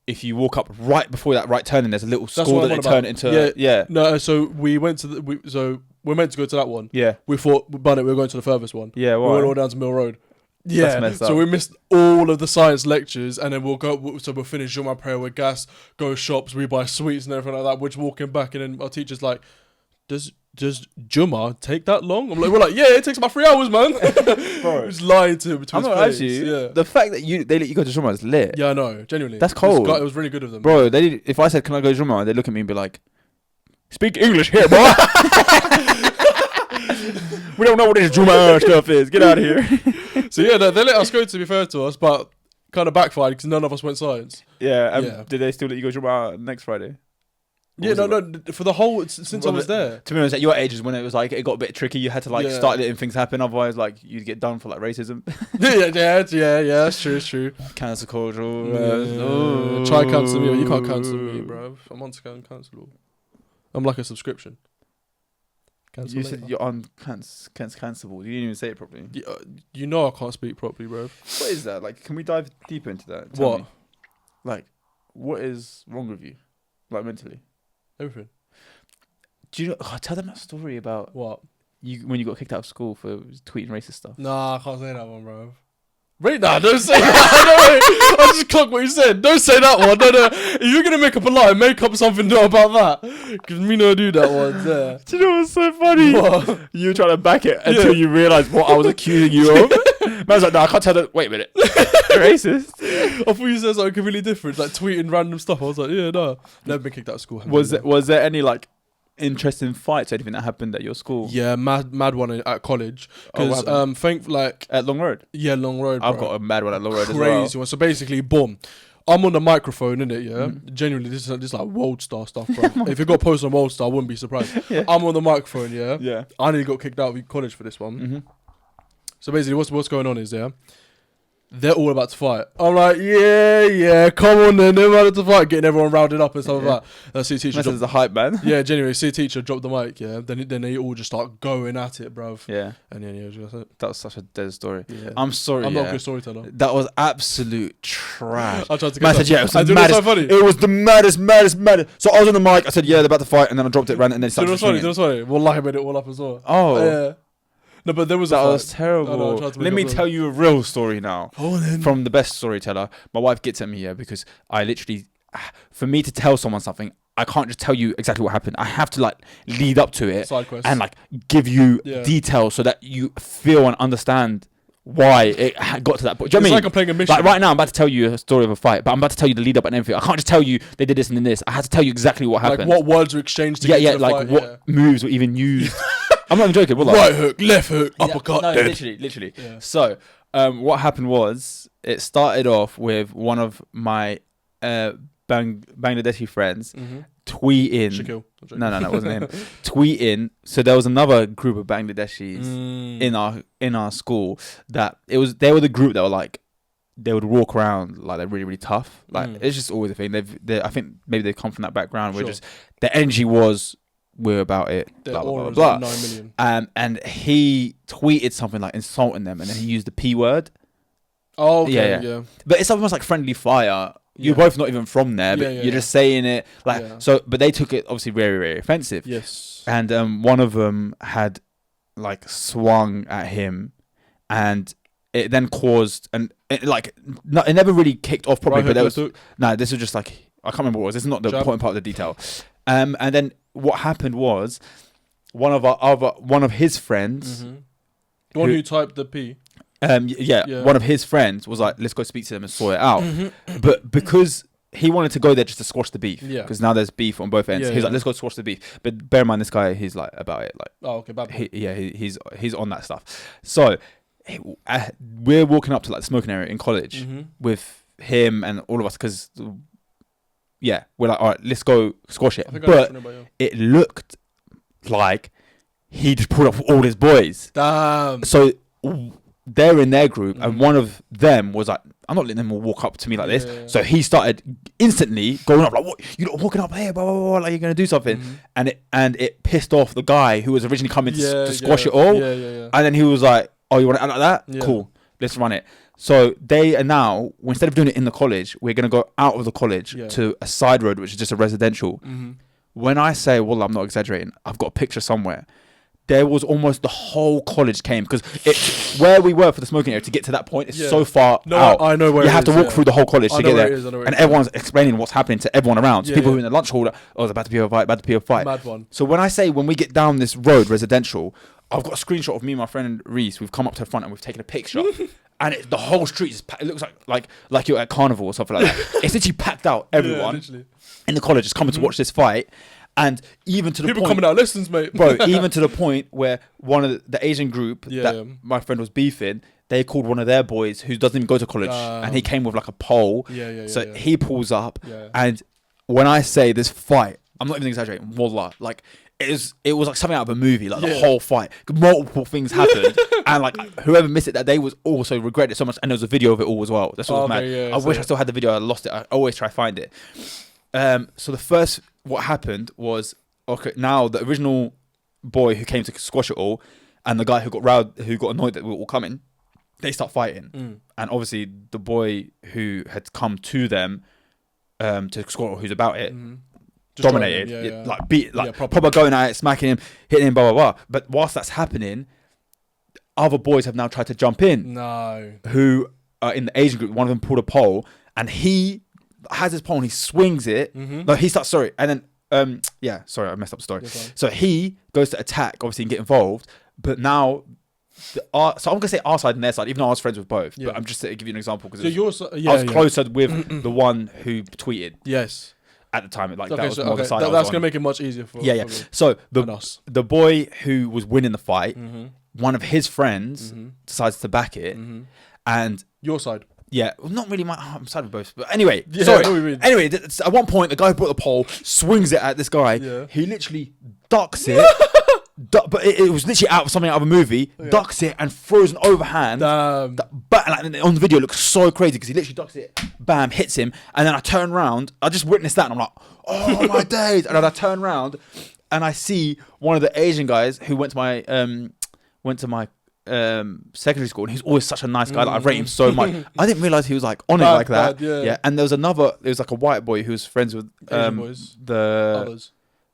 If you walk up right before that right turning, there's a little school that they turn into. Yeah. No, so we went to we're meant to go to that one. Yeah. We thought, but we were going to the furthest one. Yeah. We went all down to Mill Road. Yeah. So we missed all of the science lectures, and then we'll finish Jummah prayer with gas, go shops, we buy sweets and everything like that. We're just walking back, and then our teacher's like, does does Juma take that long? I'm like, we're like, yeah, it takes about 3 hours, man. Bro, just lying to him between I'm not actually. Yeah. The fact that they let you go to Juma is lit. Yeah, I know. Genuinely, that's cold. It was really good of them, bro. If I said, "Can I go to Juma?" They look at me and be like, "Speak English here, bro." We don't know what this Juma stuff is. Get out of here. So yeah, they let us go, to be fair to us, but kind of backfired because none of us went science. Yeah. Did they still let you go to Juma next Friday? Yeah, no. For the whole since I was there. To be honest, at your age is when it was like it got a bit tricky. You had to like start letting things happen, otherwise like you'd get done for like racism. yeah. That's true. It's true. Cancel culture. Try cancel me, but you can't cancel me, bro. I'm on cancel. I'm like a subscription. Cancel you said you're on cancelable. You didn't even say it properly. You know I can't speak properly, bro. What is that? Like, can we dive deeper into that? Tell me. Like, what is wrong with you, like mentally? Everything. Do you know? Tell them that story about what when you got kicked out of school for tweeting racist stuff. Nah, I can't say that one, bro. Right now, don't say that. No, I just clocked what you said. Don't say that one. No. If you're gonna make up a lie, make up something new about that. Because me no do that one. Yeah. Do you know what's so funny? What? You were trying to back it until you realised what I was accusing you of. Man's like, no, I can't tell that. Wait a minute. Racist. I thought you said something completely different, like tweeting random stuff. I was like, yeah, no. Never been kicked out of school. Was there any like interesting fights or anything that happened at your school? Yeah, mad one at college. Because at Long Road. Yeah, Long Road. Bro. I've got a mad one at Long Road as well. Crazy one. So basically, boom. I'm on the microphone, innit, yeah? Genuinely, this is like World Star stuff, bro. If it got posted on World Star, I wouldn't be surprised. Yeah. I'm on the microphone, yeah? Yeah. I nearly got kicked out of college for this one. Mm-hmm. So basically, what's going on is, yeah? They're all about to fight. I'm like, yeah, come on then. They're about to fight. Getting everyone rounded up and stuff like that. I see teacher. This is the hype, man. Yeah, genuinely. See teacher drop the mic, yeah. Then they all just start going at it, bruv. Yeah. And then, that's it. That was such a dead story. Yeah. I'm sorry. I'm not a good storyteller. That was absolute trash. I tried to get it was the maddest. So funny. It was the maddest. So I was on the mic. I said, yeah, they're about to fight. And then I dropped it, ran it, and then it started swinging. It was funny. Wallahi made it all up as well. Oh. Yeah. No, but that was terrible. Let me tell you a real story now. From the best storyteller. My wife gets at me here because I literally, for me to tell someone something, I can't just tell you exactly what happened. I have to like lead up to it and like give you details so that you feel and understand why it got to that point. Do you know what I mean? Like I'm playing a mission. Like right now, I'm about to tell you a story of a fight, but I'm about to tell you the lead up and everything. I can't just tell you they did this and then this. I had to tell you exactly what happened. Like what words were exchanged to get to the like fight. what moves were even used. I'm not even joking. What, right hook, left hook, uppercut. No, literally. Yeah. So, what happened was it started off with one of my Bangladeshi friends tweeting. Shaquille. No, it wasn't him. Tweeting. So there was another group of Bangladeshis in our school that they were the group that were like they would walk around like they're really really tough. Like it's just always a thing. I think maybe they come from that background where just the energy was. We're about it, blah, blah, blah, blah. 9 million. And he tweeted something like insulting them, and then he used the P word. Oh, okay, yeah. But it's almost like friendly fire. You're both not even from there, but you're just saying it like so. But they took it obviously very, very offensive. Yes. And one of them had like swung at him, and it then caused it never really kicked off properly. Right, but this was just like I can't remember what it was. This is not the important part of the detail. And then what happened was one of his friends, the one who typed the P. One of his friends was like, "Let's go speak to them and sort it out." But because he wanted to go there just to squash the beef, because now there's beef on both ends. He's like, "Let's go squash the beef." But bear in mind, this guy, he's like about it, like bad. He's on that stuff. So we're walking up to like the smoking area in college with him and all of us because. Yeah, we're like, all right, let's go squash it. But it looked like he just pulled up all his boys. Damn. So they're in their group, and one of them was like, I'm not letting them all walk up to me like this. Yeah. So he started instantly going up like, what? You're not walking up here, blah, blah, blah, like you're going to do something. And it pissed off the guy who was originally coming to squash it all. Yeah. And then he was like, oh, you want to act like that? Yeah. Cool, let's run it. So they are now, instead of doing it in the college, we're going to go out of the college to a side road, which is just a residential. When I say, well, I'm not exaggerating, I've got a picture somewhere. there was almost the whole college came because where we were for the smoking area to get to that point is so far out. I know where you have to walk through the whole college to get there, and everyone's explaining what's happening to everyone around. So people who are in the lunch hall, there's about to be a fight, Mad one. So when we get down this road, residential, I've got a screenshot of me and my friend Reese. We've come up to the front and we've taken a picture, and the whole street is it looks like you're at carnival or something like that. It's literally packed out. Everyone in the college is coming to watch this fight. And even to the people point, coming out lessons, mate, bro. Even to the point where one of the Asian group that my friend was beefing, they called one of their boys who doesn't even go to college, and he came with like a pole. So he pulls up, and when I say this fight, I'm not even exaggerating. Wallah, like it was like something out of a movie. Like the whole fight, multiple things happened, and like whoever missed it that day was also regretted it so much. And there was a video of it all as well. That's what was mad. I wish I still had the video. I lost it. I always try to find it. So the first. What happened was, now the original boy who came to squash it all and the guy who got annoyed that we were all coming, they start fighting. And obviously the boy who had come to them to squash it, who's about it, dominated. Proper going at it, smacking him, hitting him, blah, blah, blah. But whilst that's happening, other boys have now tried to jump in. No. Who are in the Asian group, one of them pulled a pole and he has his pole and he swings it. No, he starts, and then sorry, I messed up the story. So he goes to attack, obviously, and get involved. But now, so I'm gonna say our side and their side, even though I was friends with both. But I'm just to give you an example because I was closer with the one who tweeted. Yes. At the time, that was more the side. That's gonna make it much easier for. Yeah. So the boy who was winning the fight, one of his friends decides to back it, and your side. Yeah, well, not really. I'm sad with both, but anyway. Sorry. Anyway, at one point, the guy who brought the pole swings it at this guy. Yeah. He literally ducks it, but it was literally something out of a movie. Yeah. Ducks it and throws an overhand. But on the video, it looks so crazy because he literally ducks it, bam, hits him, and then I turn around. I just witnessed that, and I'm like, oh my days! And then I turn around, and I see one of the Asian guys who went to my secondary school, and he's always such a nice guy. Like, I rate him so much. I didn't realize he was like on it like that. Yeah. And there was like a white boy who was friends with Asian boys. Others.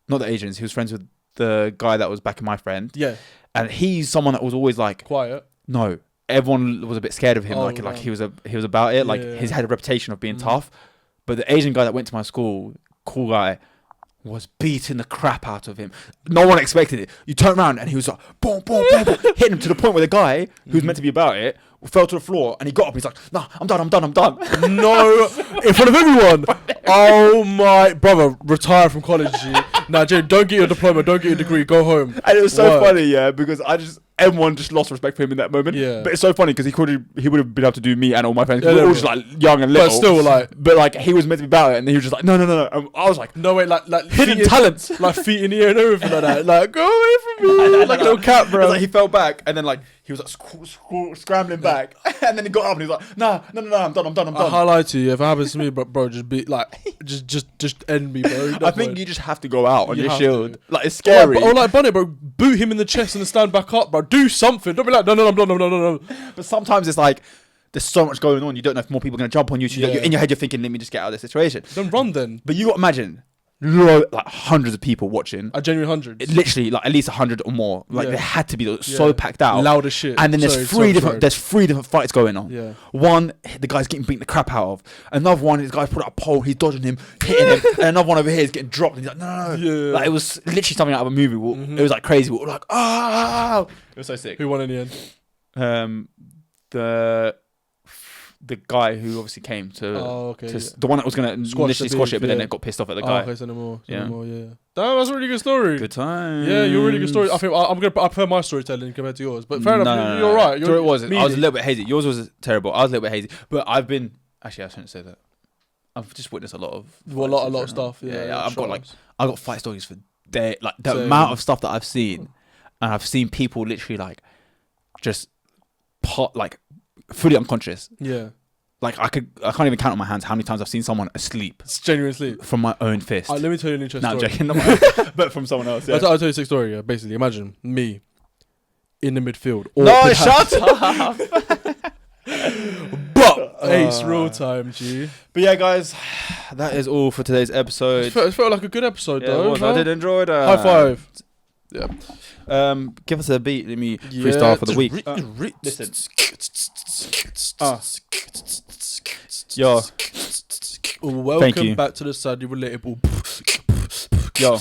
Not the Asians. He was friends with the guy that was backing my friend. Yeah. And he's someone that was always like quiet. No, everyone was a bit scared of him. Like he was about it. Like he's had a reputation of being tough. But the Asian guy that went to my school, cool guy, was beating the crap out of him. No one expected it. You turn around and he was like, boom, boom, boom, boom, hitting him to the point where the guy who's meant to be about it fell to the floor and he got up. He's like, nah, I'm done. No, in front of everyone. Oh my brother, retire from college. Nah, Jay, don't get your diploma, don't get your degree, go home. And it was so funny, because everyone just lost respect for him in that moment. Yeah. But it's so funny because he would have been able to do me and all my friends. We were all just like young and little. But still he was meant to be about it, and he was just like, no. I was like, no way, like hidden talents, like feet in the air and everything like that. Like, go away from me, like a little cat, bro. Like he fell back, and then he was like scrambling back, and then he got up and he was like, nah, I'm done. I highlight to you, if it happens to me, bro, just be like, just end me, bro. I think you just have to go out on your shield. To. Like, it's scary. Or like Bonnet, bro, boot him in the chest and stand back up, bro. Do something. Don't be like, no. But sometimes it's like, there's so much going on. You don't know if more people are going to jump on you. So you're in your head, you're thinking, let me just get out of this situation. Then run then. But you got to imagine, like hundreds of people watching. A genuine hundreds. Literally, like at least 100 or more. Like they had to be so packed out. Loud as shit. And then there's three different fights going on. Yeah. One, the guy's getting beaten the crap out of. Another one, this guy's put out a pole, he's dodging him, hitting him. And another one over here is getting dropped. And he's like, no. Yeah. Like it was literally something out of a movie. It was like crazy. We were like, oh. It was so sick. Who won in the end? The guy who obviously came to the one that was going to initially squash it, but then it got pissed off at the guy. Okay, so no more. That's a really good story. Good time. Yeah, you're a really good story. I think I prefer my storytelling compared to yours. But fair enough, you're right. It wasn't. I was a little bit hazy. Yours was terrible. I was a little bit hazy. But I shouldn't say that. I've just witnessed a lot of stuff. Yeah. I've got fight stories for days. Like the amount of stuff that I've seen, and I've seen people literally like just fully unconscious. Yeah. Like I can't even count on my hands how many times I've seen someone asleep. It's genuinely asleep. From my own fist. Let me tell you an interesting story. No, I'm joking. But from someone else. Yeah. I'll tell you a sick story. Yeah. Basically, imagine me in the midfield. No, shut up. But ace real time, G. But yeah, guys, that is all for today's episode. It felt like a good episode, though. I did enjoy that. High five. Yeah. Give us a beat. Let me freestyle for the week. Listen. Yo. Welcome back to the Sadly Relatable. Yo.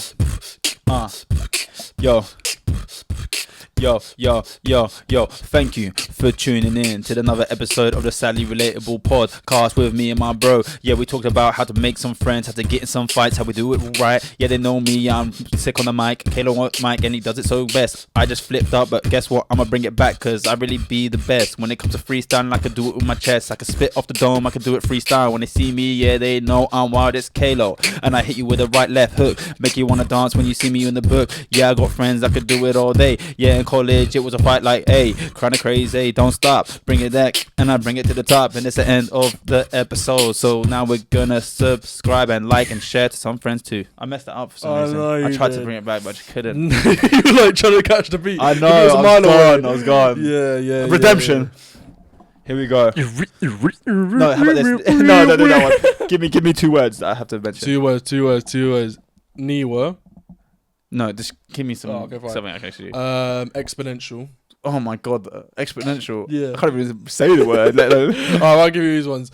Yo. Yo, thank you for tuning in to another episode of the Sadly Relatable podcast with me and my bro. Yeah, we talked about how to make some friends, how to get in some fights, how we do it right. Yeah, they know me, I'm sick on the mic. Kalo wants mic and he does it so best. I just flipped up, but guess what? I'ma bring it back because I really be the best. When it comes to freestyling, I can do it with my chest. I can spit off the dome, I can do it freestyle. When they see me, yeah, they know I'm wild, it's Kalo. And I hit you with a right left hook, make you wanna dance when you see me in the book. Yeah, I got friends, I could do it all day. Yeah, college it was a fight like hey, kinda crazy, don't stop, bring it back and I bring it to the top, and it's the end of the episode. So now we're gonna subscribe and like and share to some friends too. I messed it up for some reason. I tried to bring it back but I just couldn't. You were like trying to catch the beat. I know, I was gone. Yeah. Redemption. Here we go. No, how about this? No, that one. Give me 2 words that I have to mention. 2 words. Niwa. No, just give me something I can actually do. Exponential. Oh my god, exponential. Yeah. I can't even say the word, let alone. I'll give you these ones.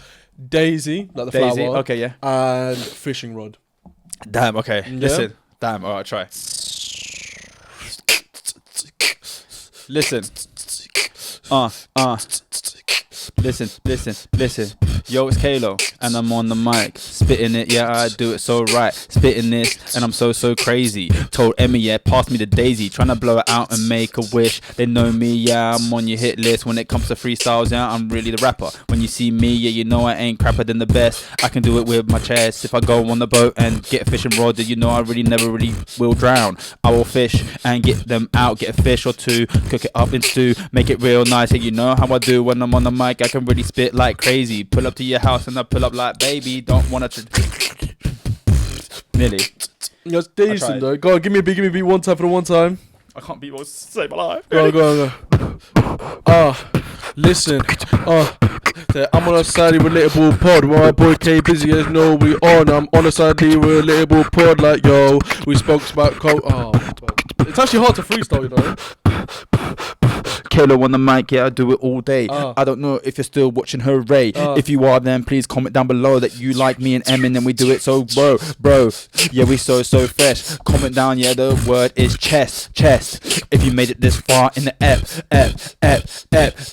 Daisy, like the Daisy, flower. okay, yeah. And fishing rod. Damn, okay. Yeah. Listen. Damn, alright, try. Listen. Listen. Yo, it's Kalo, and I'm on the mic, spitting it, yeah, I do it so right, spitting this, and I'm so crazy. Told Emmy, yeah, pass me the Daisy, trying to blow it out and make a wish. They know me, yeah, I'm on your hit list. When it comes to freestyles, yeah, I'm really the rapper. When you see me, yeah, you know I ain't crapper than the best. I can do it with my chest. If I go on the boat and get a fishing rod, you know I never really will drown. I will fish and get them out, get a fish or two, cook it up in stew, make it real nice. Yeah, you know how I do when I'm on the mic, I can really spit like crazy. Pull up to your house and I pull up like baby, don't wanna Nearly. That's decent though. Go on, give me a beat one time for the one time. I can't beat what's to save my life. Go. Listen. I'm on a Sadly Relatable pod. My boy K Busy as know we on. I'm on a Sadly Relatable pod like yo. We spoke about it's actually hard to freestyle, you know. Kalo on the mic, yeah, I do it all day. I don't know if you're still watching Hooray. If you are, then please comment down below that you like me and Emin and we do it so bro. Yeah, we so fresh. Comment down, yeah, the word is chest. If you made it this far in the ep,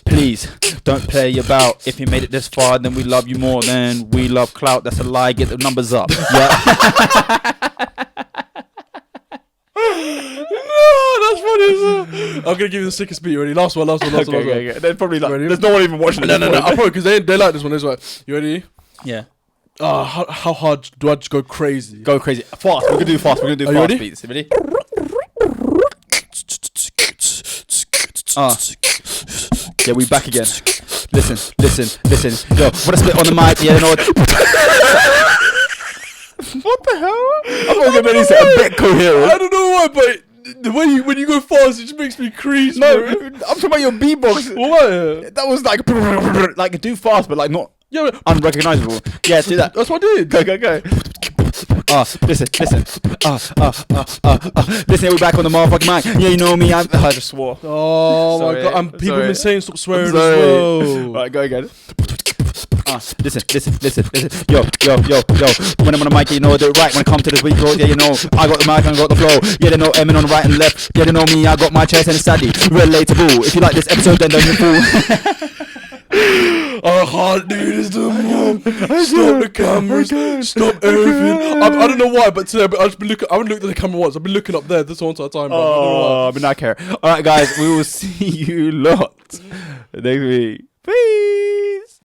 please don't play about. If you made it this far, then we love you more than we love clout. That's a lie, get the numbers up. Yeah. That's funny. I'm gonna give you the sickest beat. You ready? Last one. Okay. They're probably like, there's no one even watching. No. I probably because they like this one. This one. You ready? Yeah. How hard do I just go crazy? Go crazy. Fast. We're gonna do fast. We're gonna do fast ready? beats. Ready? Yeah, we back again. Listen. Yo, when I spit on the mic, yeah, you know what? What the hell? I'm not gonna say a bit coherent. I don't know why, but the way when you go fast, it just makes me crease. No, bro. I'm talking about your beatbox. What? That was like do fast, but like not unrecognizable. Yeah, do that. That's what I did. Go. Listen. Listen, we're back on the motherfucking mic. Yeah, you know me. I just swore. Oh sorry. my god! People have been saying stop swearing as sorry. well. Right, go again. Listen. Yo. When I'm on the mic, you know I do it right. When I come to this week, bro, yeah, you know I got the mic and I got the flow. Yeah, they know Emin on the right and left. Yeah, they know me. I got my chest and it's Sadly Relatable. If you like this episode, then don't you fool. I can't do this no more. Stop the cameras. Stop everything. I don't know why, but today I've been looking. I haven't looked at the camera once. I've been looking up there this whole entire time. But I care. All right, guys, we will see you lot next week. Peace.